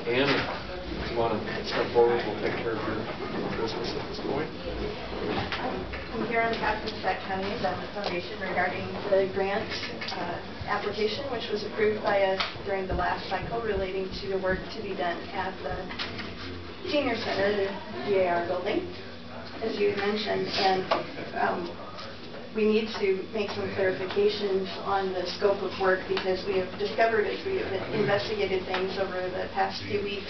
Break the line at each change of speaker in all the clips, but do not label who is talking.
Ann, if you want to step forward, we'll take care of your business at this point.
I'm here on behalf of the Sac County Endowment Foundation regarding the grant application, which was approved by us during the last cycle relating to the work to be done at the Senior Center, the GAR building, as you mentioned. And we need to make some clarifications on the scope of work, because we have discovered, as we have investigated things over the past few weeks,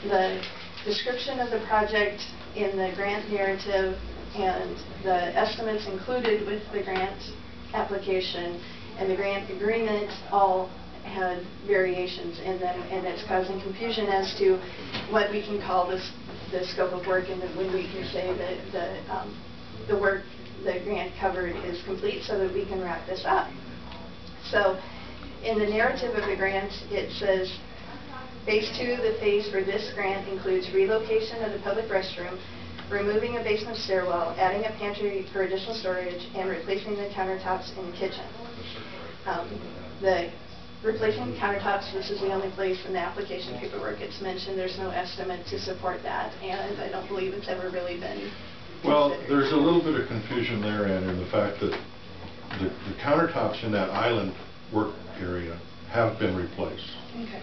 the description of the project in the grant narrative and the estimates included with the grant application and the grant agreement all had variations in them, and it's causing confusion as to what we can call the scope of work, and when we can say that the work the grant covered is complete, so that we can wrap this up. So in the narrative of the grant, it says, Phase 2, the phase for this grant includes relocation of the public restroom, removing a basement stairwell, adding a pantry for additional storage, and replacing the countertops in the kitchen. The replacing the countertops, this is the only place in the application paperwork it's mentioned. There's no estimate to support that, and I don't believe it's ever really been
Well, there's a little bit of confusion there, Ann, in the fact that the countertops in that island work area have been replaced.
Okay.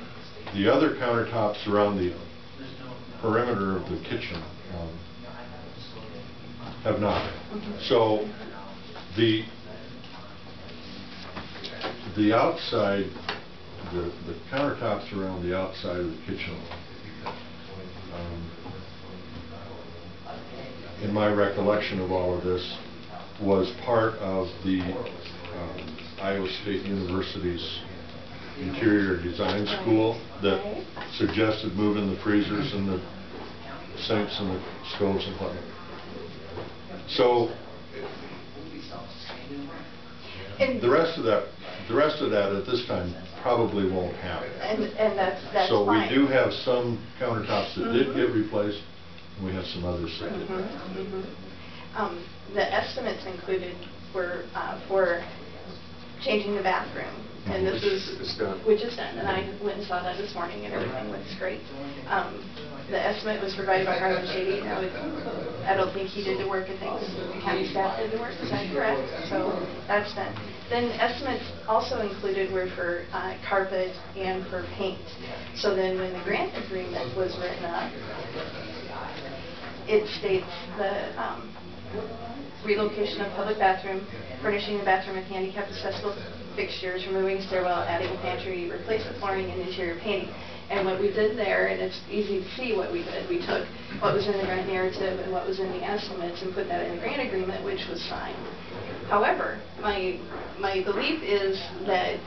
The other countertops around the perimeter of the kitchen have not. So the outside, the countertops around the outside of the kitchen, in my recollection of all of this, was part of the Iowa State University's interior design school that suggested moving the freezers and the sinks and the stoves and whatnot. So the rest of that at this time probably won't happen.
And that's
so
fine.
We do have some countertops that did get replaced, and we have some others that didn't.
The estimates included were for changing the bathroom, and this which is done, and I went and saw that this morning, and everything looks great. The estimate was provided by Harlan Shady. Now, I don't think he did the work. I think the county staff did the work. Is that correct? So that's done. Then estimates also included were for carpet and for paint. So then when the grant agreement was written up, it states the relocation of public bathroom, furnishing the bathroom with handicap accessible fixtures, removing a stairwell, adding a pantry, replace the flooring, and interior painting. And what we did there, and it's easy to see what we did, we took what was in the grant narrative and what was in the estimates and put that in the grant agreement, which was signed. However, my belief is that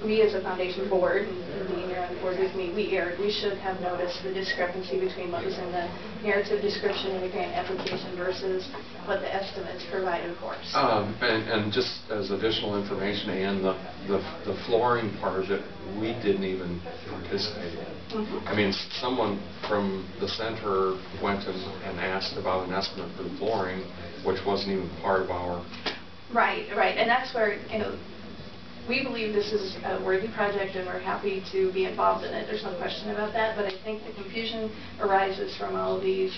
we as a foundation board, and being here on board with me, we should have noticed the discrepancy between what was in the narrative description in the grant application versus what the estimates provided for us.
And just as additional information, and the flooring part of it, we didn't even participate in. I mean, someone from the center went and asked about an estimate for the flooring, which wasn't even part of our...
Right, and that's where, we believe this is a worthy project, and we're happy to be involved in it. There's no question about that, but I think the confusion arises from all of these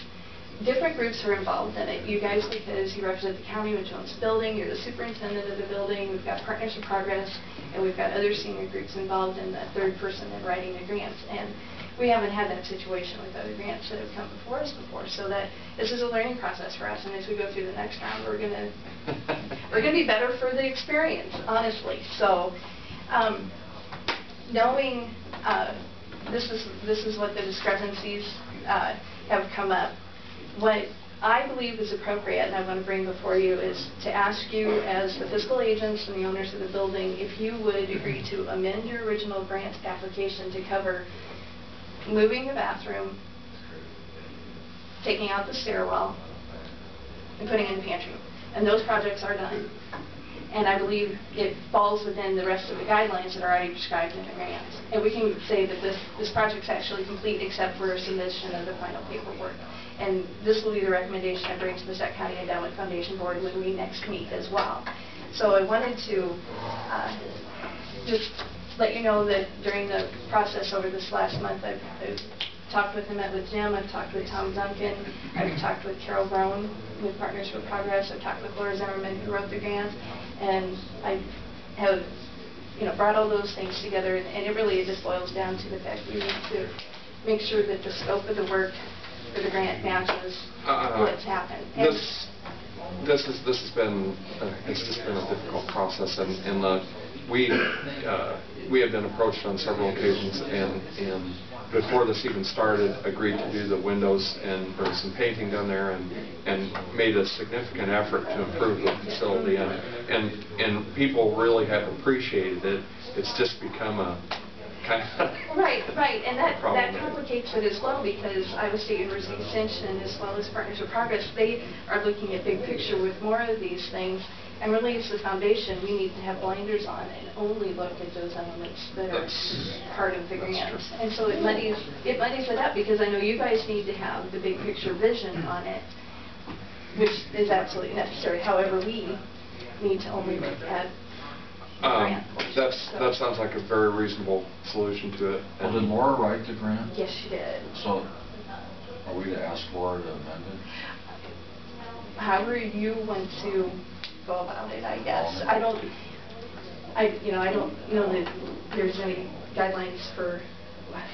different groups are involved in it. You guys, because you represent the county, which owns the building, you're the superintendent of the building, we've got Partners in Progress, and we've got other senior groups involved in the third person in writing the grants. And we haven't had that situation with other grants that have come before us before, so that this is a learning process for us, and as we go through the next round, we're gonna be better for the experience, honestly. So knowing this is what the discrepancies have come up, what I believe is appropriate, and I want to bring before you, is to ask you as the fiscal agents and the owners of the building if you would agree to amend your original grant application to cover moving the bathroom, taking out the stairwell, and putting in the pantry. And those projects are done. And I believe it falls within the rest of the guidelines that are already described in the grant. And we can say that this project's actually complete except for submission of the final paperwork. And this will be the recommendation I bring to the Sac County Endowment Foundation Board when we next meet as well. So I wanted to just let you know that during the process over this last month, I've talked with and met with Jim, I've talked with Tom Duncan, I've talked with Carol Brown with Partners for Progress, I've talked with Laura Zimmerman who wrote the grant, and I have brought all those things together, and it really just boils down to the fact we need to make sure that the scope of the work for the grant matches what's happened.
This has been it's just been a difficult process, and we have been approached on several occasions, and before this even started, agreed to do the windows, and there was some painting done there, and made a significant effort to improve the facility, and people really have appreciated it. It's just become a kind of
right, and that
problem.
complicates it as well, because Iowa State University Extension, as well as Partners for Progress, they are looking at big picture with more of these things. And really, as the foundation, we need to have blinders on and only look at those elements that are part of the grant. And so it muddies it up, because I know you guys need to have the big picture vision on it, which is absolutely necessary. However, we need to only look at the grant.
That sounds like a very reasonable solution to it.
Well, did Laura write the grant?
Yes, she did.
So, are we to ask Laura to amend it?
However you want to go about it, I guess. I don't know that there's any guidelines for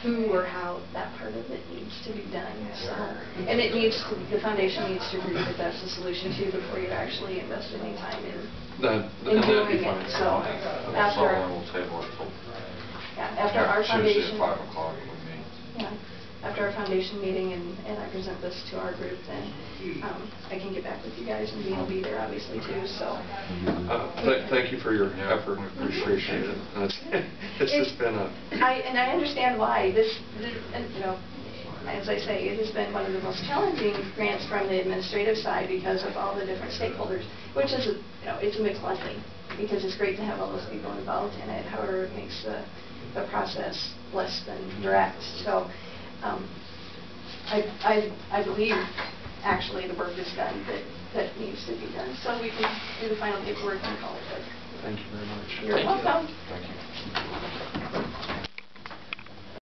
who or how that part of it needs to be done. So, and the foundation needs to agree that that's the solution too before you actually invest any time in doing it. So
We'll table it till
after our
Tuesday
foundation,
at 5 o'clock we meet.
after our foundation meeting, and I present this to our group, then I can get back with you guys, and Dean will be there obviously too. So
thank you for your effort. We appreciate it. It's just been a.
And I understand why this as I say, it has been one of the most challenging grants from the administrative side because of all the different stakeholders, which is it's a mixed blessing, because it's great to have all those people involved in it. However, it makes the process less than direct. So I believe actually the work is done that needs to be done. So we can do the final paperwork and call it good.
Thank you very much.
You're welcome.
Thank you.